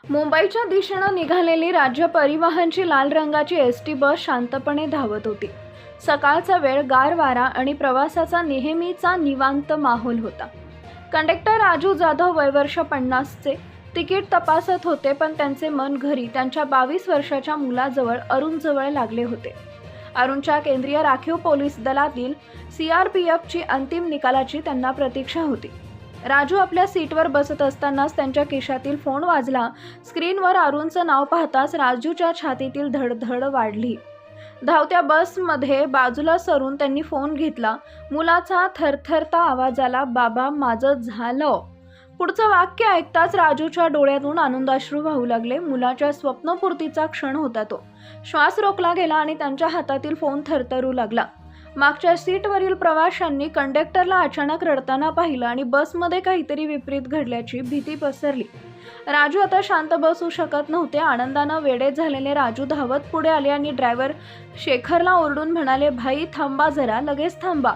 मुंबईच्या दिशेनं निघालेली राज्य परिवहनची लाल रंगाची एसटी बस शांतपणे धावत होती. सकाळचा वेळ, गार वारा आणि प्रवासाचा नेहमीचा निवांत माहोल होता. कंडक्टर राजू जाधव वय वर्ष 50चे तिकीट तपासत होते, पण त्यांचे मन घरी त्यांच्या 22 वर्षाच्या मुलाजवळ अरुणजवळ लागले होते. अरुणच्या केंद्रीय राखीव पोलीस दलातील CRPFची अंतिम निकालाची त्यांना प्रतीक्षा होती. राजू आपल्या सीटवर बसत असतानाच त्यांच्या खिशातील फोन वाजला. स्क्रीनवर अरुणचं नाव पाहताच राजूच्या छातीतील धडधड वाढली. धावत्या बसमध्ये बाजूला सरून त्यांनी फोन घेतला. मुलाचा थरथरता आवाज आला, "बाबा, माझं झालं." पुढचं वाक्य ऐकताच राजूच्या डोळ्यातून आनंदाश्रू वाहू लागले. मुलाच्या स्वप्नपूर्तीचा क्षण होता तो. श्वास रोखला गेला आणि त्यांच्या हातातील फोन थरथरू लागला. मागच्या सीटवरील प्रवाशांनी कंडक्टरला अचानक रडताना पाहिलं आणि बसमध्ये काहीतरी विपरीत घडल्याची भीती पसरली. राजू आता शांत बसू शकत नव्हते. आनंदानं वेडे झालेले राजू धावत पुढे आले आणि ड्रायव्हर शेखरला ओरडून म्हणाले, "भाई, थांबा जरा, लगेच थांबा."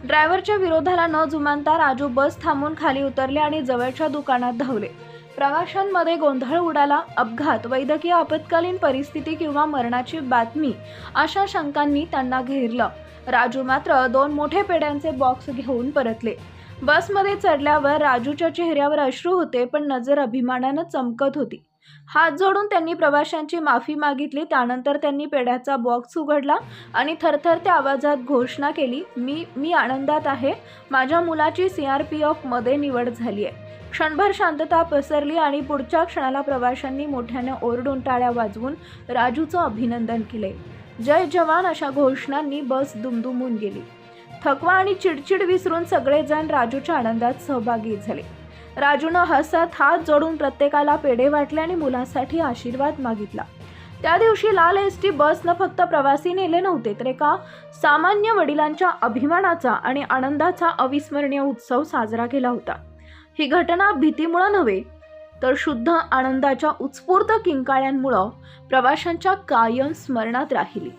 ड्रायव्हरच्या विरोधाला न जुमानता राजू बस थांबून खाली उतरले आणि जवळच्या दुकानात धावले. प्रवाशांमध्ये गोंधळ उडाला. अपघात, वैद्यकीय आपत्कालीन परिस्थिती किंवा मरणाची बातमी अशा शंकांनी त्यांना घेरलं. राजू मात्र 2 मोठे पेढ्यांचे बॉक्स घेऊन परतले. बसमध्ये चढल्यावर राजूच्या चेहऱ्यावर अश्रू होते, पण नजर अभिमानानं चमकत होती. हात जोडून त्यांनी प्रवाशांची माफी मागितली. त्यानंतर त्यांनी पेढ्याचा बॉक्स उघडला आणि थरथरत्या आवाजात घोषणा केली, मी आनंदात आहे. माझ्या मुलाची CRPF मध्ये निवड झाली आहे." क्षणभर शांतता पसरली आणि पुढच्या क्षणाला प्रवाशांनी मोठ्याने ओरडून टाळ्या वाजवून राजूचं अभिनंदन केले. "जय जवान" अशा घोषणांनी बस दुमदुमून गेली. थकवा आणि चिडचिड विसरून सगळेजण राजूच्या आनंदात सहभागी झाले. राजूनं हसत हात जोडून प्रत्येकाला पेढे वाटले आणि मुलासाठी आशीर्वाद मागितला. त्या दिवशी लाल एसटी बसनं फक्त प्रवासी नेले नव्हते, तर एका सामान्य वडिलांच्या अभिमानाचा आणि आनंदाचा अविस्मरणीय उत्सव साजरा केला होता. ही घटना भीतीमुळे नव्हे, तर शुद्ध आनंदाच्या उत्स्फूर्त किंकाळ्यांमुळे प्रवाशांच्या कायम स्मरणात राहिली.